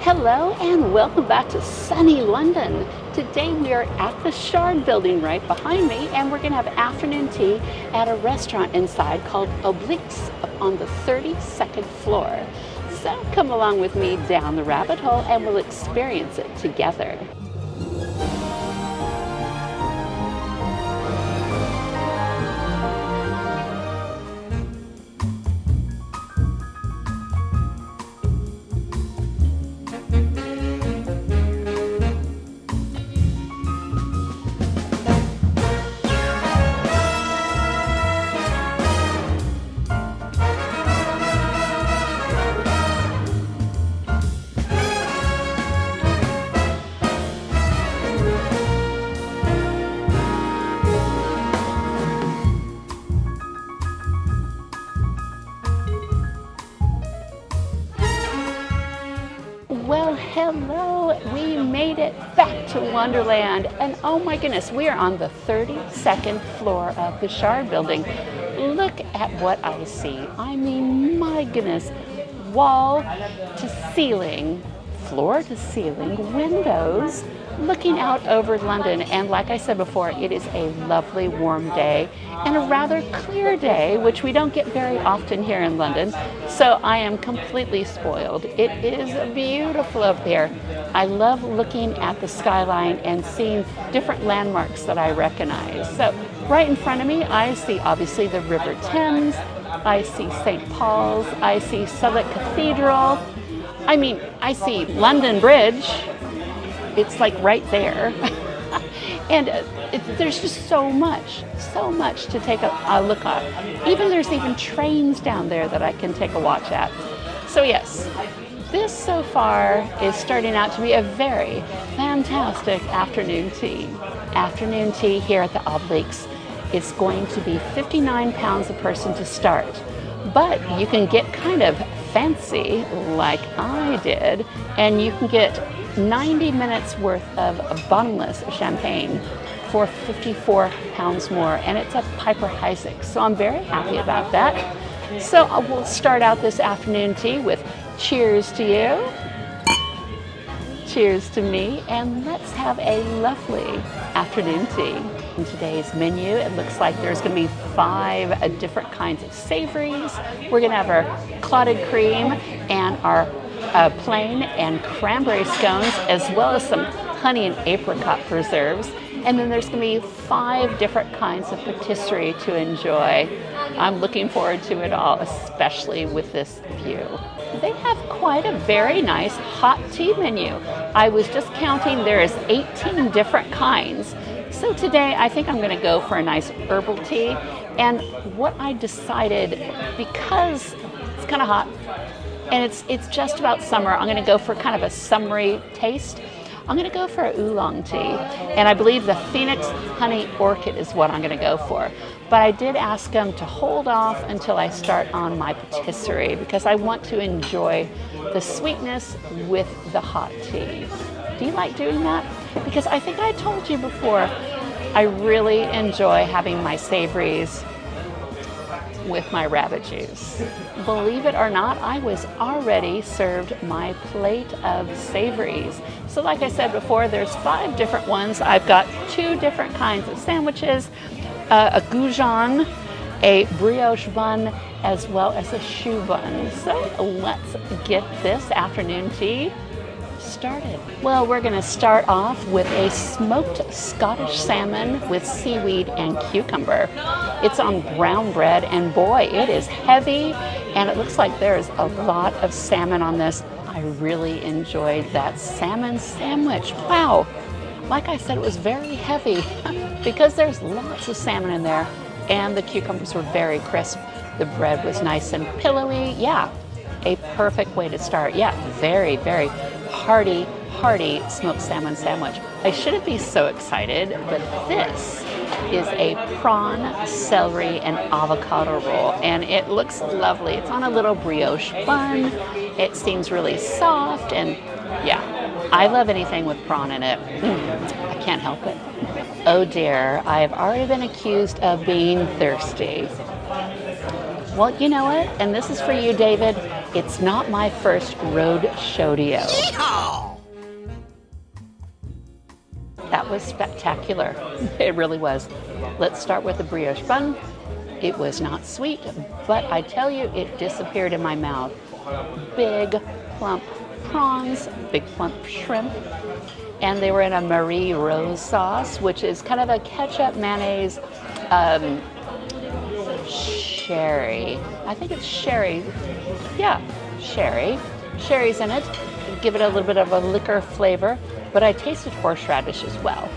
Hello and welcome back to sunny London. Today we are at the SHARD building right behind me, and we're going to have afternoon tea at a restaurant inside called Oblix on the 32nd floor. So come along with me down the rabbit hole and we'll experience it together. Well, hello, we made it back to Wanderland, and oh my goodness, we are on the 32nd floor of the SHARD building. Look at what I see. I mean, my goodness, wall to ceiling, floor to ceiling, windows, looking out over London. And like I said before, it is a lovely warm day and a rather clear day, which we don't get very often here in London. So I am completely spoiled. It is beautiful up there. I love looking at the skyline and seeing different landmarks that I recognize. So right in front of me, I see obviously the River Thames. I see St. Paul's. I see Southwark Cathedral. I mean, I see London Bridge. It's like right there. And there's just so much to take a look at. There's even trains down there that I can take a watch at. So yes, this so far is starting out to be a very fantastic afternoon tea. Afternoon tea here at the Oblix is going to be £59 a person to start. But you can get kind of fancy like I did, and you can get 90 minutes worth of bottomless champagne for £54 more, and it's at Piper Heisig's. So I'm very happy about that. So we'll start out this afternoon tea with cheers to you, cheers to me, and let's have a lovely afternoon tea. In today's menu, it looks like there's going to be 5 different kinds of savories. We're going to have our clotted cream and our plain and cranberry scones, as well as some honey and apricot preserves. And then there's going to be 5 different kinds of patisserie to enjoy. I'm looking forward to it all, especially with this view. They have quite a very nice hot tea menu. I was just counting, there is 18 different kinds. So today I think I'm going to go for a nice herbal tea. And what I decided, because it's kind of hot and it's just about summer, I'm going to go for kind of a summery taste. I'm going to go for a oolong tea, and I believe the Phoenix Honey Orchid is what I'm going to go for. But I did ask them to hold off until I start on my patisserie, because I want to enjoy the sweetness with the hot tea. Do you like doing that? Because I think I told you before, I really enjoy having my savories with my rabbit juice. Believe it or not, I was already served my plate of savories. So like I said before, there's 5 different ones. I've got 2 different kinds of sandwiches, a Gujon, a brioche bun, as well as a choux bun. So let's get this afternoon tea started. Well, we're going to start off with a smoked Scottish salmon with seaweed and cucumber. It's on brown bread, and boy, it is heavy, and it looks like there's a lot of salmon on this. I really enjoyed that salmon sandwich. Wow, like I said, it was very heavy because there's lots of salmon in there, and the cucumbers were very crisp. The bread was nice and pillowy. Yeah, a perfect way to start. Yeah, very, very hearty smoked salmon sandwich. I shouldn't be so excited, but this is a prawn, celery, and avocado roll, and it looks lovely. It's on a little brioche bun. It seems really soft, and yeah, I love anything with prawn in it. I can't help it. Oh dear, I've already been accused of being thirsty. Well, you know what? And this is for you, David. It's not my first road showdio. That was spectacular. It really was. Let's start with the brioche bun. It was not sweet, but I tell you, it disappeared in my mouth. Big, plump prawns, big, plump shrimp, and they were in a Marie Rose sauce, which is kind of a ketchup, mayonnaise, sherry. I think it's sherry. Yeah, sherry. Sherry's in it. Give it a little bit of a liquor flavor, but I tasted horseradish as well.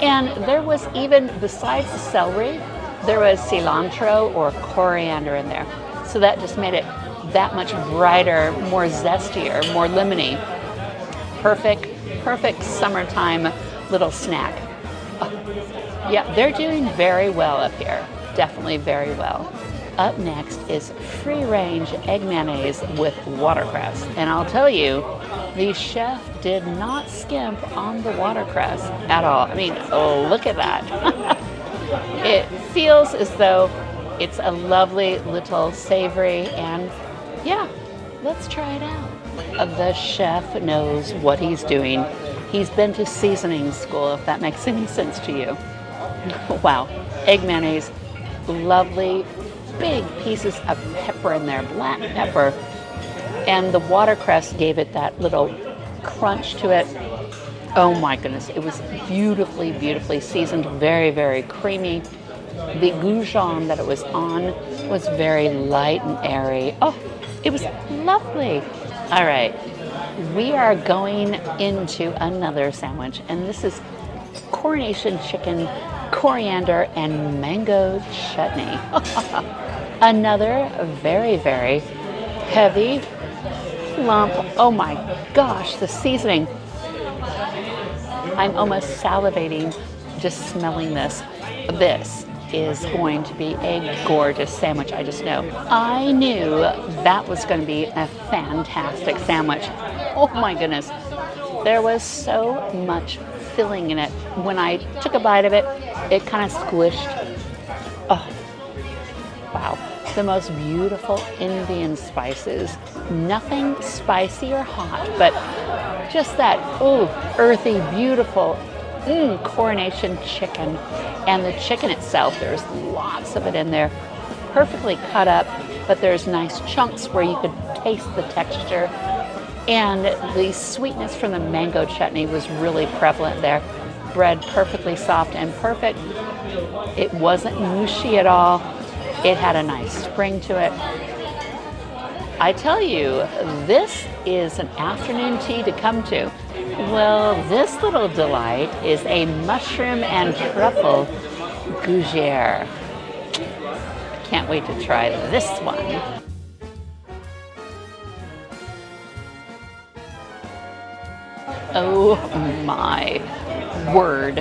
And there was even, besides the celery, there was cilantro or coriander in there. So that just made it that much brighter, more zestier, more lemony. Perfect summertime little snack. Oh, yeah, they're doing very well up here. Definitely very well. Up next is free-range egg mayonnaise with watercress. And I'll tell you, the chef did not skimp on the watercress at all. I mean, oh, look at that. It feels as though it's a lovely little savory, and yeah, let's try it out. The chef knows what he's doing. He's been to seasoning school, if that makes any sense to you. Wow, egg mayonnaise, lovely, big pieces of pepper in there, black pepper, and the watercress gave it that little crunch to it. Oh my goodness, it was beautifully seasoned, very creamy. The Gujon that it was on was very light and airy. Oh, it was lovely. All right, we are going into another sandwich, and this is Coronation Chicken, coriander, and mango chutney. Another very heavy, plump, oh my gosh, the seasoning. I'm almost salivating just smelling this. This is going to be a gorgeous sandwich, I just know. I knew that was going to be a fantastic sandwich. Oh my goodness. There was so much filling in it. When I took a bite of it, it kind of squished. Oh, wow. The most beautiful Indian spices. Nothing spicy or hot, but just that, oh, earthy, beautiful Coronation chicken. And the chicken itself, there's lots of it in there, perfectly cut up, but there's nice chunks where you could taste the texture. And the sweetness from the mango chutney was really prevalent there. Bread perfectly soft and perfect. It wasn't mushy at all. It had a nice spring to it. I tell you, this is an afternoon tea to come to. Well, this little delight is a mushroom and truffle gougere. Can't wait to try this one. Oh my word.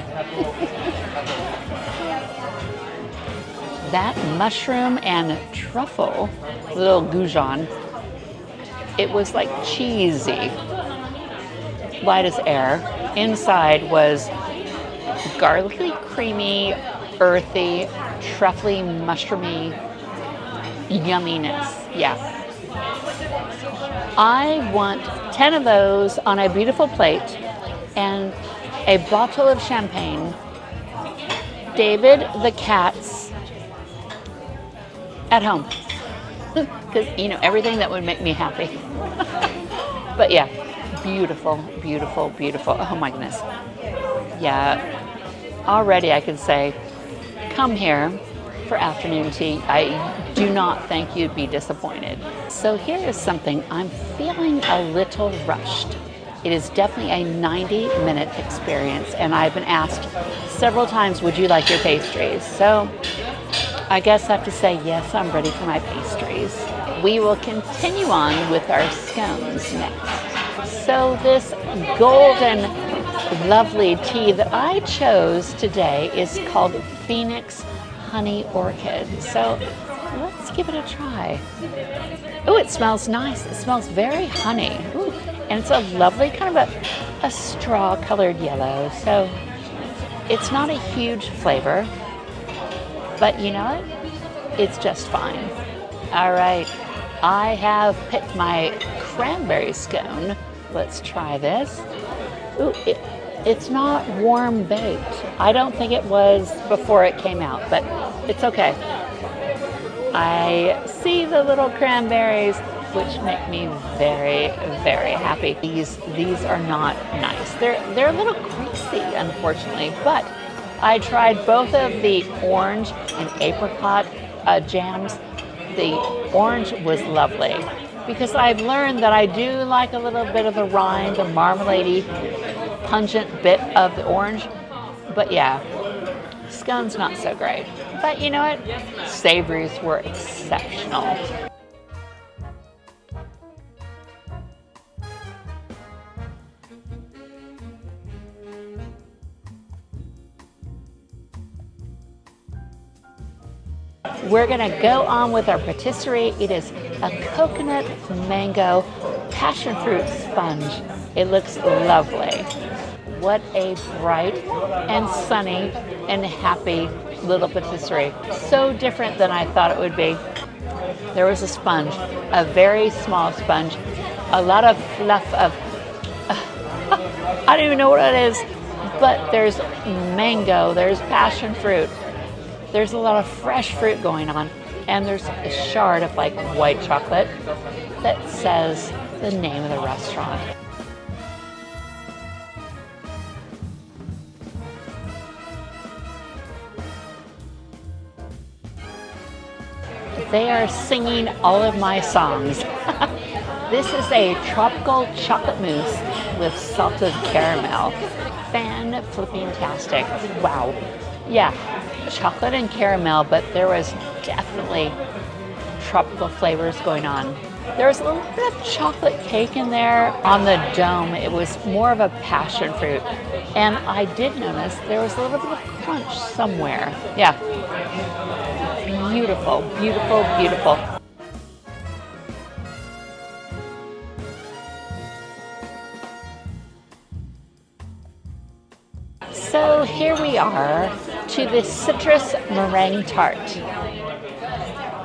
That mushroom and truffle, little Gujon, it was like cheesy, light as air. Inside was garlicky, creamy, earthy, truffly, mushroomy yumminess. Yeah. I want 10 of those on a beautiful plate and a bottle of champagne. David the cat's at home. Because, you know, everything that would make me happy. But yeah, beautiful. Oh my goodness. Yeah, already I could say, come here for afternoon tea. I do not think you'd be disappointed. So here is something I'm feeling a little rushed. It is definitely a 90-minute experience, and I've been asked several times, would you like your pastries? So I guess I have to say, yes, I'm ready for my pastries. We will continue on with our scones next. So this golden, lovely tea that I chose today is called Phoenix Honey Orchid. So let's give it a try. Oh, it smells nice. It smells very honey. Ooh, and it's a lovely kind of a straw-colored yellow. So it's not a huge flavor, but you know what? It's just fine. All right, I have picked my cranberry scone. Let's try this. Ooh, it's not warm baked. I don't think it was before it came out, but it's okay. I see the little cranberries, which make me very, very happy. These are not nice. They're a little greasy, unfortunately, but I tried both of the orange and apricot jams. The orange was lovely because I've learned that I do like a little bit of the rind, the marmalade-y, pungent bit of the orange. But yeah, scone's not so great. But you know what? Savories were exceptional. We're gonna go on with our patisserie. It is a coconut mango passion fruit sponge. It looks lovely. What a bright and sunny and happy little patisserie. So different than I thought it would be. There was a sponge, a very small sponge, a lot of fluff of, I don't even know what it is, but there's mango, there's passion fruit. There's a lot of fresh fruit going on, and there's a shard of like white chocolate that says the name of the restaurant. They are singing all of my songs. This is a tropical chocolate mousse with salted caramel. Fan-flipping-tastic. Wow. Yeah, chocolate and caramel, but there was definitely tropical flavors going on. There was a little bit of chocolate cake in there on the dome. It was more of a passion fruit. And I did notice there was a little bit of crunch somewhere. Yeah. Beautiful, beautiful, beautiful. So here we are to the citrus meringue tart.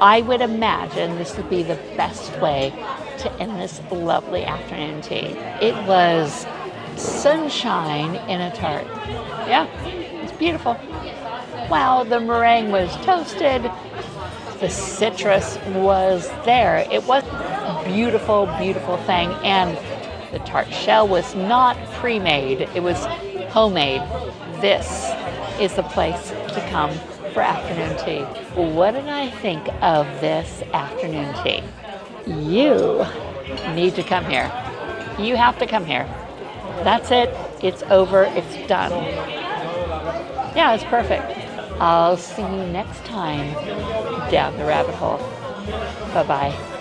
I would imagine this would be the best way to end this lovely afternoon tea. It was sunshine in a tart. Yeah, it's beautiful. Wow, the meringue was toasted. The citrus was there. It was a beautiful, beautiful thing. And the tart shell was not pre-made. It was homemade. This is the place to come for afternoon tea. What did I think of this afternoon tea? You need to come here. You have to come here. That's it. It's over. It's done. Yeah, it's perfect. I'll see you next time down the rabbit hole. Bye-bye.